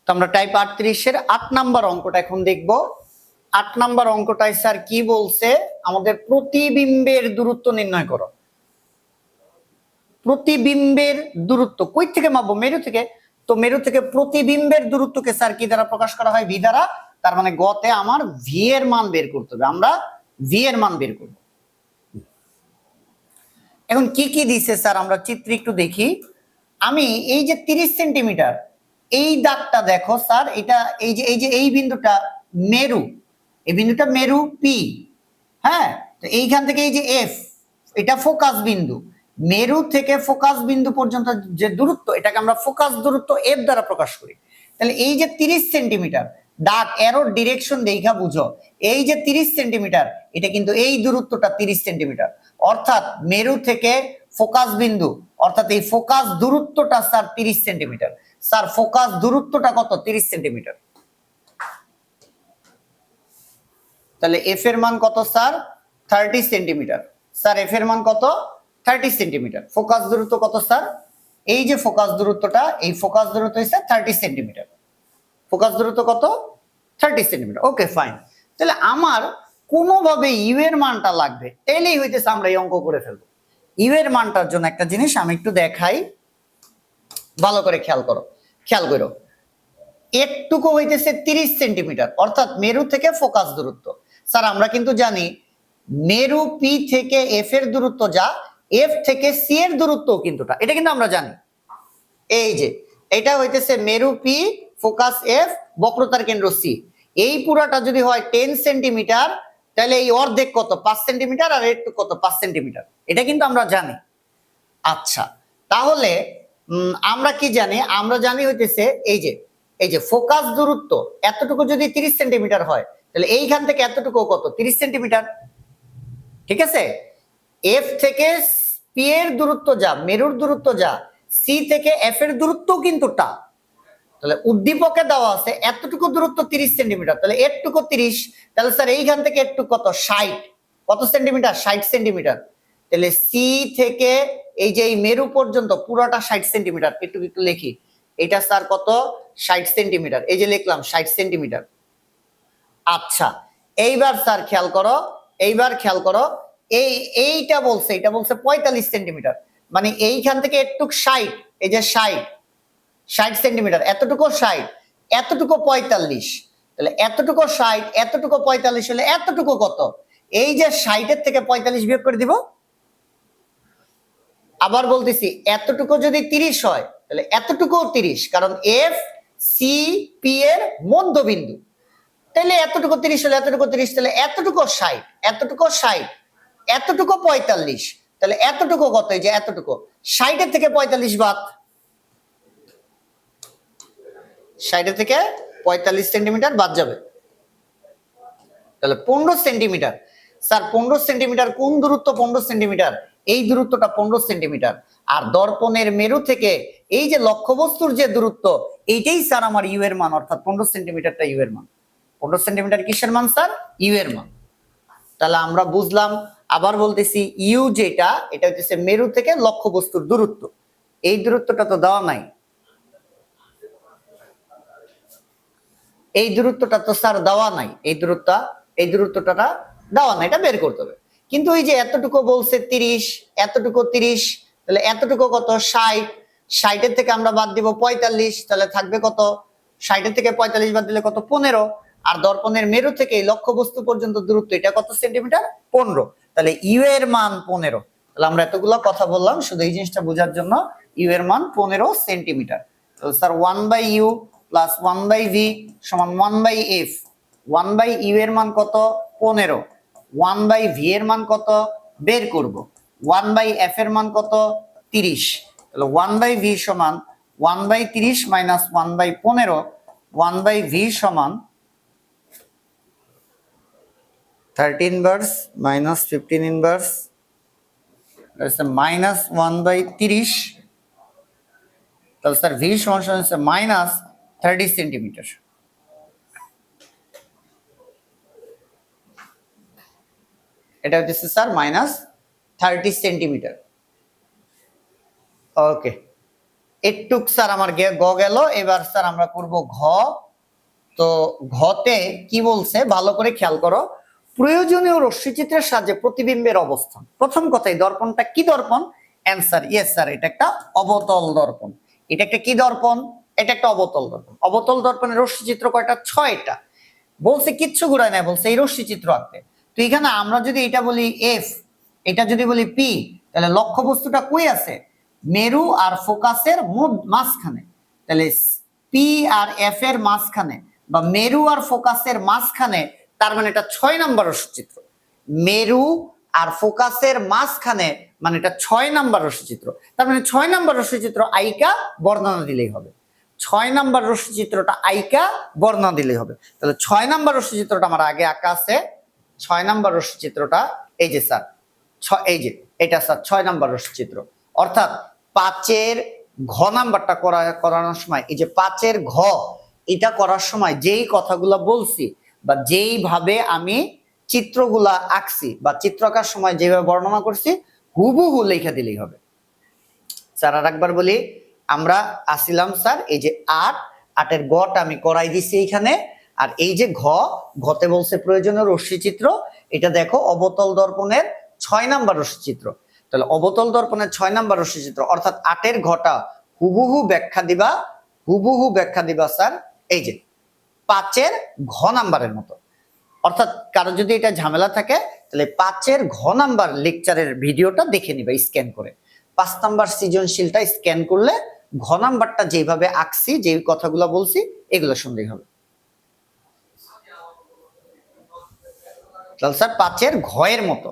তো আমরা টাইপ 38 এর 8 নাম্বার অঙ্কটা এখন দেখব। 8 নাম্বার অঙ্কটায় স্যার কি বলছে, আমাদের প্রতিবিম্বের দূরত্ব নির্ণয় করো। প্রতিবিম্বের দূরত্ব কই থেকে মাপবো? মেরু থেকে। তো মেরু থেকে প্রতিবিম্বের দূরত্বকে স্যার কি দ্বারা প্রকাশ করা হয়? ভি দ্বারা। তার মানে গতে আমার ভি এর মান বের করতে হবে, আমরা ভি এর মান বের করব। এখন কি কি দিছে স্যার আমরা চিত্রে একটু দেখি। আমি এই যে 30 সেন্টিমিটার এই দাগটা দেখো স্যার, এটা এই বিন্দুটা মেরু, এই বিন্দুটা মেরু পি। হ্যাঁ, তো এইখান থেকে এই যে এফ, এটা ফোকাস বিন্দু। মেরু থেকে ফোকাস বিন্দু পর্যন্ত যে দূরত্ব, এটাকে আমরা ফোকাস দূরত্ব এফ দ্বারা প্রকাশ করি। তাহলে এই যে 30 সেন্টিমিটার, দাগ এরোর ডিরেকশন দেখা বুঝো, এই যে 30 সেন্টিমিটার, এটা কিন্তু এই দূরত্বটা 30 সেন্টিমিটার। অর্থাৎ মেরু থেকে ফোকাস বিন্দু, অর্থাৎ এই ফোকাস দূরত্বটা স্যার 30 সেন্টিমিটার। স্যার ফোকাস দূরত্বটা কত? 30 সেন্টিমিটার। তাহলে এফ এর মান কত স্যার? 30 সেন্টিমিটার। স্যার এফ এর মান কত? 30 সেন্টিমিটার। ফোকাস দূরত্ব কত স্যার? এই যে ফোকাস দূরত্বটা, এই ফোকাস দূরত্ব হচ্ছে 30 সেন্টিমিটার। ফোকাস দূরত্ব কত? 30 সেন্টিমিটার। Okay fine. তাহলে আমার কোনোভাবে ইউ এর মানটা লাগবে, তাইলেই হইতেছে আমরা এই অঙ্ক করে ফেলবো। ইউ এর মানটার জন্য একটা জিনিস আমি একটু দেখাই, ভালো করে খেয়াল করো, খেয়াল করো। একটুকু হইতেছে 30 সেন্টিমিটার, অর্থাৎ মেরু থেকে ফোকাস দূরত্ব। স্যার আমরা কিন্তু জানি মেরু পি থেকে এফ এর দূরত্ব যা, এফ থেকে সি এর দূরত্ব কিন্তু এটা কিন্তু আমরা জানি। এই যে এটা হইতেছে মেরু পি, ফোকাস এফ, বক্রতার কেন্দ্র সি। এই পুরাটা যদি হয় 10 সেন্টিমিটার, তাহলে এই অর্ধেক কত? 5 সেন্টিমিটার, আর একটু কত? 5 সেন্টিমিটার। এটা কিন্তু আমরা জানি। আচ্ছা, তাহলে আমরা কি জানি? আমরা জানি হইতেছে এই যে ফোকাস দূরত্ব এতটুকু যদি 30 সেন্টিমিটার হয়, তাহলে এইখান থেকে এতটুকু কত? 30 সেন্টিমিটার। ঠিক আছে? এফ থেকে পি এর দূরত্ব যা, মেরুর দূরত্ব যা, সি থেকে এফ এর দূরত্ব কিন্তু টা। তাহলে উদ্দীপকে দেওয়া আছে এতটুকু দূরত্ব 30 সেন্টিমিটার, তাহলে এরটুকু 30। তাহলে স্যার এইখান থেকে একটু কত? 60। কত সেন্টিমিটার? 60 সেন্টিমিটার। তাহলে সি থেকে এই যে এই মেরু পর্যন্ত পুরোটা 60 সেন্টিমিটার। একটু একটু লিখি, এটা স্যার কত? 60 সেন্টিমিটার। এই যে লিখলাম 60 সেন্টিমিটার। আচ্ছা, এইবার স্যার খেয়াল করো, এইবার খেয়াল করো, এইটা বলছে, এটা বলছে 45 সেন্টিমিটার। মানে এইখান থেকে একটু 60, এই যে 60 সেন্টিমিটার, এতটুকু 60, এতটুকু 45। তাহলে এতটুকু 60, এতটুকু 45 হলে এতটুকু কত? এই যে 60 এর থেকে 45 বিয়োগ করে দিব। আবার বলতেছি, এতটুকু যদি 30 হয়, তাহলে এতটুকু 30, কারণ এফ সি পি এর মধ্যবিন্দু। তাহলে এতটুকু 30 হলে এতটুকু 30, তাহলে এতটুকু 60, এতটুকু 60, এতটুকু 45। তাহলে এতটুকু কত? এই যে এতটুকু 60 এর থেকে 45 বাদ, 60 থেকে 45 সেন্টিমিটার বাদ যাবে। তাহলে 15 সেন্টিমিটার। স্যার 15 সেন্টিমিটার কোন দূরত্ব? 15 সেন্টিমিটার, এই দূরত্বটা 15 সেন্টিমিটার। আর দর্পণের মেরু থেকে এই যে লক্ষ্যবস্তুর যে দূরত্ব, এইটাই স্যার আমার ইউ এর মান, অর্থাৎ 15 সেন্টিমিটারটা ইউ এর মান। 15 সেন্টিমিটার কিসের মান স্যার? ইউ এর মান। তাহলে আমরা বুঝলাম। আবার বলতেছি, ইউ যেটা, এটা হচ্ছে মেরু থেকে লক্ষ্যবস্তুর দূরত্ব। এই দূরত্বটা তো দেওয়া নাই, এই দূরত্বটা তো স্যার দেওয়া নাই, এই দূরত্বটা দেওয়া নাই, এটা বের করতে হবে। কিন্তু ওই যে এতটুকু বলছে 30, এতটুকু 30, তাহলে এতটুকু কত? 60। 60 এর থেকে আমরা বাদ দিব 45, তাহলে থাকবে কত? 60 এর থেকে 45 বাদ দিলে কত? 15। আর দর্পণের মেরু থেকে লক্ষ্যবস্তু পর্যন্ত দূরত্ব, এটা কত সেন্টিমিটার? 15। তাহলে ইউ এর মান 15। তাহলে আমরা এতগুলো কথা বললাম শুধু এই জিনিসটা বোঝার জন্য, ইউ এর মান 15 সেন্টিমিটার। তো স্যার 1/u প্লাস 1/v সমান 1/f। 1/u এর মান কত? 15। 1/v এর মান কত? বের করব। 1/f এর মান কত? 30। তাহলে 1/v সমান 1/30 মাইনাস 1/15। 1/v সমান 13 ইনভার্স মাইনাস 15 ইনভার্স মাইনাস 1/30। তাহলে স্যার ভি সমান হচ্ছে মাইনাস 30 সেন্টিমিটার। এটা হচ্ছে স্যার মাইনাস 30 সেন্টিমিটার। ওকে, একটুক স্যার আমার গ গেল, এবার স্যার আমরা করব ঘ। তো ঘতে কি বলছে ভালো করে খেয়াল করো, প্রয়োজনীয় রশ্মিচিত্রের সাহায্যে প্রতিবিম্বের অবস্থান। প্রথম কথাই দর্পণটা কি দর্পণ? অ্যান্সার ইয়েস স্যার, এটা একটা অবতল দর্পণ। এটা একটা কি দর্পণ? এটা একটা অবতল দর্পণ। অবতল দর্পণের রশ্মিচিত্র কয়টা? 6টা। বলছে কিচ্ছু ঘুরায় না, বলছে এই রশ্মিচিত্র আঁকতে। তো এখানে আমরা যদি এটা বলি এফ, এটা যদি বলি পি, তাহলে লক্ষ্যবস্তুটা কই আছে? মেরু আর ফোকাসের মাঝখানে। তাহলে পি আর এফ এর মাঝখানে বা মেরু আর ফোকাসের মাঝখানে, তার মানে এটা 6 নম্বর রশ্মিচিত্র। মেরু আর ফোকাসের মাঝখানে মানে এটা 6 নম্বর রশ্মিচিত্র। তার মানে 6 নম্বর রশ্মিচিত্র আইকা বর্ণনা দিলেই হবে। 6 নম্বর রশ্মিচিত্রটা আইকা বর্ণনা দিলেই হবে। তাহলে 6 নম্বর রশ্মিচিত্রটা আমার আগে আঁকা আছে। 6 নম্বর রশ্মিচিত্রটা এই যে স্যার, এই যে এটা স্যার 6 নম্বর রশ্মিচিত্র। অর্থাৎ 5-এর ঘ নাম্বারটা করানোর সময়, এই যে 5-এর ঘ, এটা করার সময় যেই কথাগুলো বলছি বা যেইভাবে আমি চিত্রগুলা আঁকছি বা চিত্র আঁকার সময় যেভাবে বর্ণনা করছি, হুবহু লেখা দিলেই হবে। স্যার আর একবার বলি, আমরা আসিলাম স্যার এই যে 8-এর গটা আমি করাই দিছি এইখানে। আর এই যে ঘতে বলছে প্রয়োজনীয় রশ্মিচিত্র, এটা দেখো অবতল দর্পণের 6 নম্বর রশ্মিচিত্র। তাহলে অবতল দর্পণের 6 নম্বর রশ্মিচিত্র অর্থাৎ 8-এর ঘটা হুবহু ব্যাখ্যা দিবা, হুবহু ব্যাখ্যা দিবা স্যার এই যে 5-এর ঘ নাম্বারের মতো। অর্থাৎ কারো যদি এটা ঝামেলা থাকে, তাহলে 5-এর ঘ নাম্বার লেকচারের ভিডিওটা দেখে নিবা স্ক্যান করে। 5 নম্বর সৃজনশীলটা স্ক্যান করলে ঘ নাম্বারটা যেভাবে আঁকছি, যে কথাগুলো বলছি, এগুলো শুনলেই হবে। তাহলে স্যার 5-এর ঘ এর মতো।